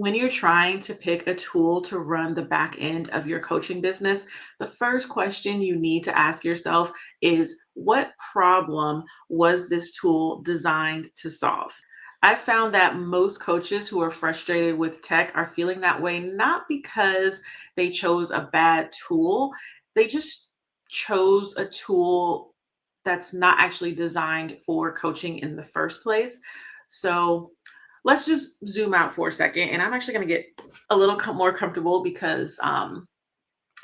When you're trying to pick a tool to run the back end of your coaching business, the first question you need to ask yourself is, what problem was this tool designed to solve? I found that most coaches who are frustrated with tech are feeling that way not because they chose a bad tool, they just chose a tool that's not actually designed for coaching in the first place. So let's just zoom out for a second. And I'm actually going to get a little more comfortable because I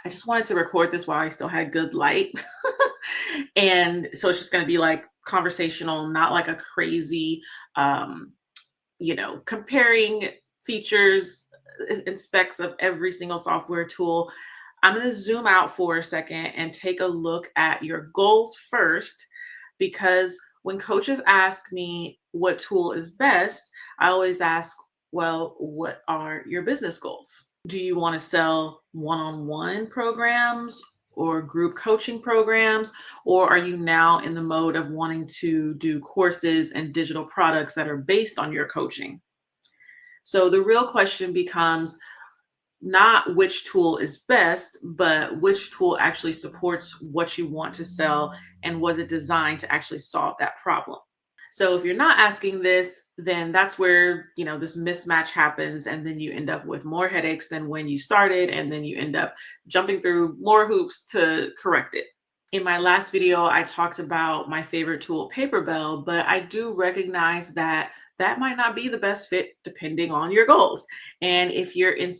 just wanted to record this while I still had good light. And so it's just going to be like conversational, not like a crazy, um, comparing features and specs of every single software tool. I'm going to zoom out for a second and take a look at your goals first, because when coaches ask me what tool is best, I always ask, well, what are your business goals? Do you want to sell one on one programs or group coaching programs? Or are you now in the mode of wanting to do courses and digital products that are based on your coaching? So the real question becomes not which tool is best, but which tool actually supports what you want to sell, and was it designed to actually solve that problem? So if you're not asking this, then that's where, this mismatch happens, and then you end up with more headaches than when you started, and then you end up jumping through more hoops to correct it. In my last video, I talked about my favorite tool, Paperbell, but I do recognize that that might not be the best fit depending on your goals. And if you're in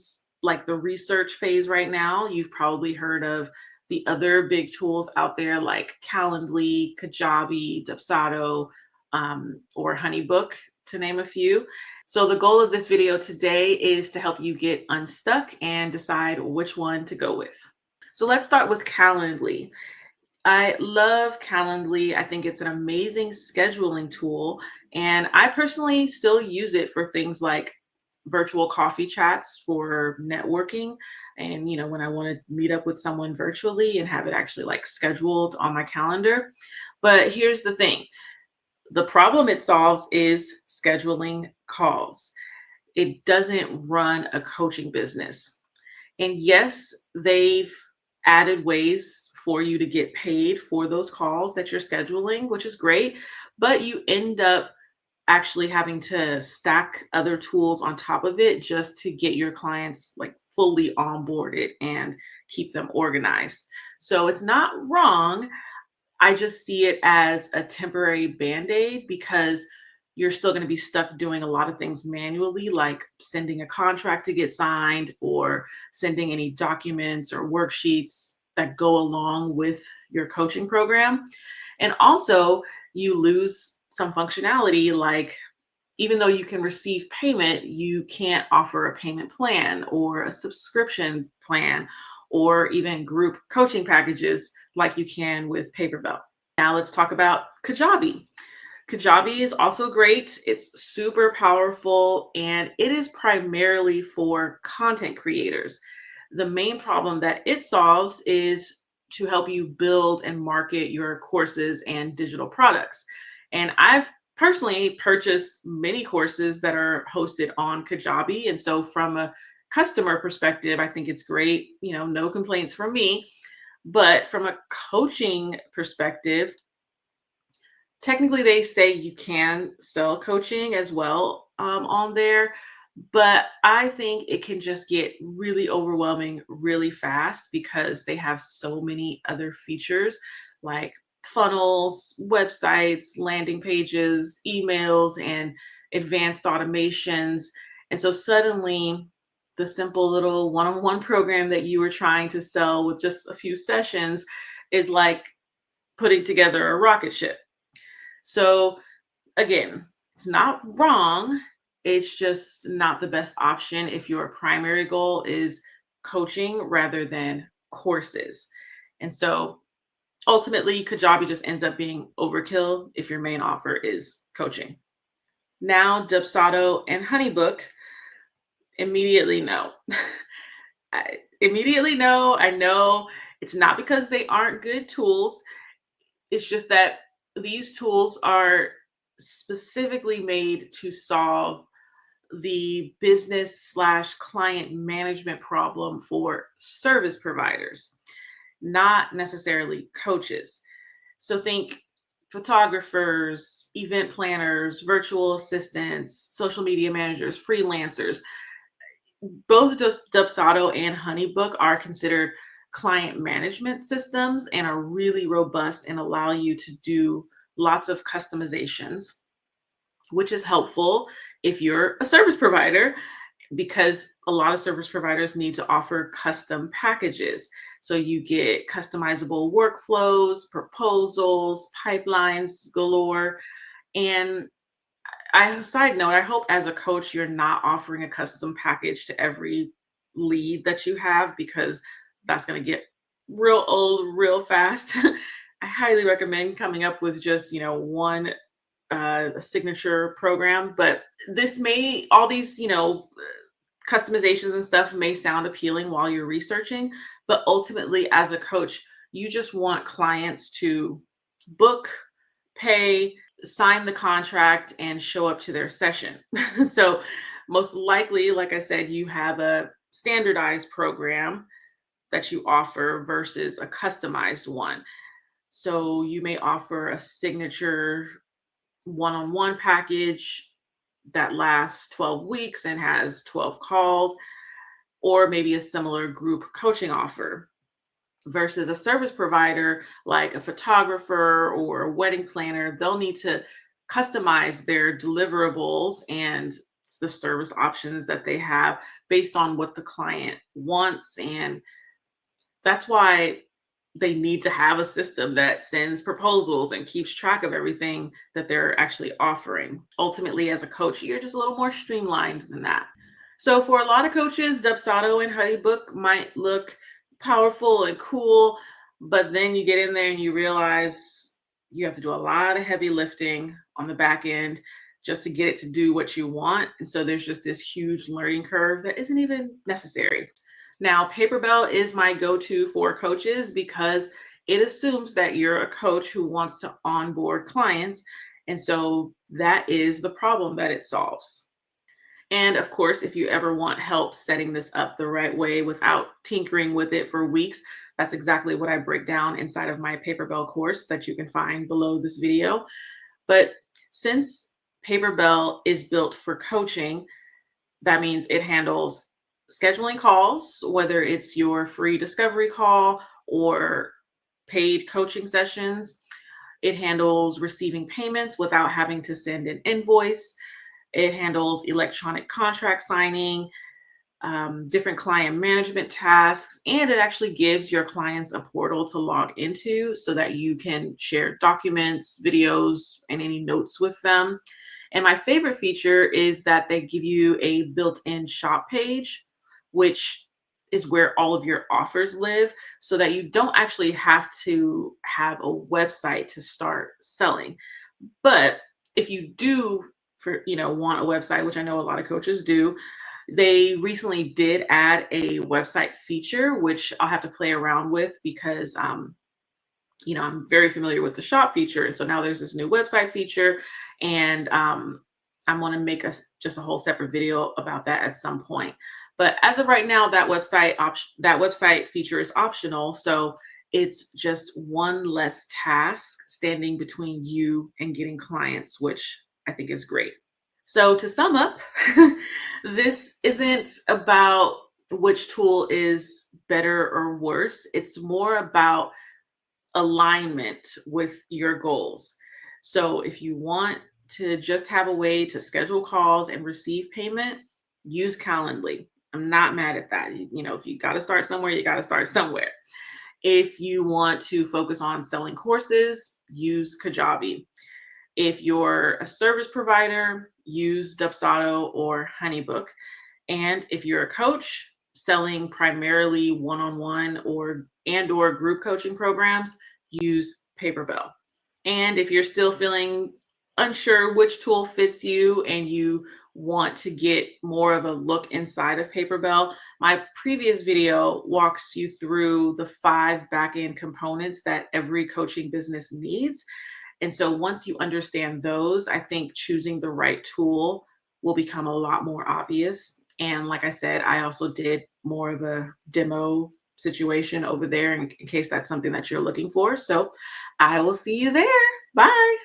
like the research phase right now, you've probably heard of the other big tools out there like Calendly, Kajabi, Dubsado, or HoneyBook, to name a few. So the goal of this video today is to help you get unstuck and decide which one to go with. So let's start with Calendly. I love Calendly. I think it's an amazing scheduling tool. And I personally still use it for things like virtual coffee chats for networking. And, when I want to meet up with someone virtually and have it actually like scheduled on my calendar. But here's the thing, the problem it solves is scheduling calls. It doesn't run a coaching business. And yes, they've added ways for you to get paid for those calls that you're scheduling, which is great, but you end up actually having to stack other tools on top of it just to get your clients like fully onboarded and keep them organized. So it's not wrong. I just see it as a temporary band-aid because you're still going to be stuck doing a lot of things manually, like sending a contract to get signed or sending any documents or worksheets that go along with your coaching program. And also, you lose some functionality, like even though you can receive payment, you can't offer a payment plan or a subscription plan or even group coaching packages like you can with Paperbell. Now let's talk about Kajabi. Kajabi is also great. It's super powerful and it is primarily for content creators. The main problem that it solves is to help you build and market your courses and digital products. And I've personally purchased many courses that are hosted on Kajabi. And so from a customer perspective, I think it's great, no complaints from me. But from a coaching perspective, technically they say you can sell coaching as well on there, but I think it can just get really overwhelming really fast because they have so many other features like funnels, websites, landing pages, emails, and advanced automations. And so suddenly the simple little one-on-one program that you were trying to sell with just a few sessions is like putting together a rocket ship. So again, it's not wrong. It's just not the best option if your primary goal is coaching rather than courses. And so ultimately, Kajabi just ends up being overkill if your main offer is coaching. Now, Dubsado and HoneyBook, immediately no. Immediately no. I know it's not because they aren't good tools. It's just that these tools are specifically made to solve the business slash client management problem for service providers, not necessarily coaches. So think photographers, event planners, virtual assistants, social media managers, freelancers. Both Dubsado and HoneyBook are considered client management systems and are really robust and allow you to do lots of customizations, which is helpful if you're a service provider, because a lot of service providers need to offer custom packages. So you get customizable workflows, proposals, pipelines galore. And side note, I hope as a coach, you're not offering a custom package to every lead that you have, because that's going to get real old real fast. I highly recommend coming up with just, one a signature program. But all these, customizations and stuff may sound appealing while you're researching, but ultimately, as a coach, you just want clients to book, pay, sign the contract, and show up to their session. So, most likely, like I said, you have a standardized program that you offer versus a customized one. So, you may offer a signature one-on-one package that lasts 12 weeks and has 12 calls, or maybe a similar group coaching offer, versus a service provider like a photographer or a wedding planner. They'll need to customize their deliverables and the service options that they have based on what the client wants. And that's why they need to have a system that sends proposals and keeps track of everything that they're actually offering. Ultimately, as a coach, you're just a little more streamlined than that. So for a lot of coaches, Dubsado and HoneyBook might look powerful and cool, but then you get in there and you realize you have to do a lot of heavy lifting on the back end just to get it to do what you want. And so there's just this huge learning curve that isn't even necessary. Now, Paperbell is my go-to for coaches because it assumes that you're a coach who wants to onboard clients. And so that is the problem that it solves. And of course, if you ever want help setting this up the right way without tinkering with it for weeks, that's exactly what I break down inside of my Paperbell course that you can find below this video. But since Paperbell is built for coaching, that means it handles scheduling calls, whether it's your free discovery call or paid coaching sessions. It handles receiving payments without having to send an invoice. It handles electronic contract signing, different client management tasks, and it actually gives your clients a portal to log into so that you can share documents, videos, and any notes with them. And my favorite feature is that they give you a built-in shop page, which is where all of your offers live, so that you don't actually have to have a website to start selling. But if you do want a website, which I know a lot of coaches do, they recently did add a website feature, which I'll have to play around with because I'm very familiar with the shop feature. And so now there's this new website feature, and I'm going to make just a whole separate video about that at some point. But as of right now, that website feature is optional. So it's just one less task standing between you and getting clients, which I think is great. So to sum up, this isn't about which tool is better or worse. It's more about alignment with your goals. So if you want to just have a way to schedule calls and receive payment, use Calendly. I'm not mad at that. If you got to start somewhere, you got to start somewhere. If you want to focus on selling courses, use Kajabi. If you're a service provider, use Dubsado or HoneyBook. And if you're a coach selling primarily one-on-one or group coaching programs, use Paperbell. And if you're still feeling unsure which tool fits you and you want to get more of a look inside of Paperbell, my previous video walks you through the 5 backend components that every coaching business needs. And so once you understand those, I think choosing the right tool will become a lot more obvious. And like I said, I also did more of a demo situation over there in case that's something that you're looking for. So I will see you there. Bye.